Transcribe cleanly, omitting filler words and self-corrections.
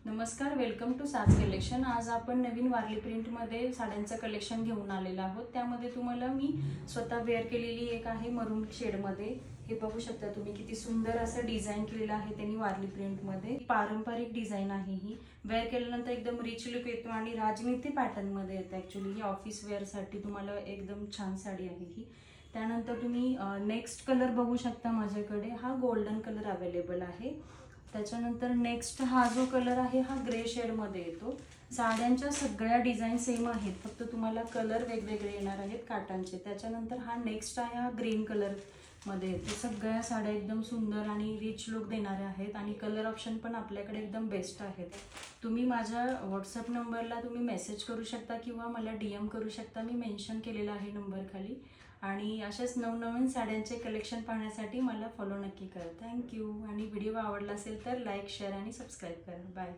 नमस्कार, welcome to साज collection. आज आपण नवीन वारली प्रिंटमध्ये साड्यांचं कलेक्शन घेऊन आलेलं आहोत। त्यामध्ये तुम्हाला मी स्वतः वेअर केलेली एक आहे मरून शेडमध्ये। हे बघू शकता तुम्ही किती सुंदर असं डिझाईन केलेलं आहे त्यांनी वारली प्रिंटमध्ये। पारंपरिक डिझाईन आहे ही। वेअर केल्यानंतर एकदम रिच लुक येतो आणि राजनीती पॅटर्नमध्ये येते। ॲक्च्युली ही ऑफिस वेअरसाठी तुम्हाला एकदम छान साडी आहे ही। त्यानंतर तुम्ही नेक्स्ट कलर बघू शकता माझ्याकडे। हा गोल्डन कलर अवेलेबल आहे। त्याच्यानंतर नेक्स्ट हा जो कलर आहे हा ग्रे शेडमध्ये येतो। साड्यांच्या सगळ्या डिझाईन सेम आहेत, फक्त तुम्हाला कलर वेगवेगळे येणार आहेत काटांचे। त्याच्यानंतर हा नेक्स्ट आहे, हा ग्रीन कलर मध्ये येतो। सगळ्या साड्या एकदम सुंदर आणि रिच लुक देणाऱ्या आहेत आणि कलर ऑप्शन पण आपल्याकडे एकदम बेस्ट आहेत। तुम्ही माझ्या व्हॉट्सअप नंबरला तुम्ही मेसेज करू शकता किंवा मला DM करू शकता। मी मेन्शन केलेला आहे नंबर खाली। आणि अशाच नवनवीन साड्यांचे कलेक्शन पाहण्यासाठी मला फॉलो नक्की करा। थँक्यू। आणि व्हिडिओ आवडला असेल तर लाईक, शेअर आणि सबस्क्राईब करा। बाय।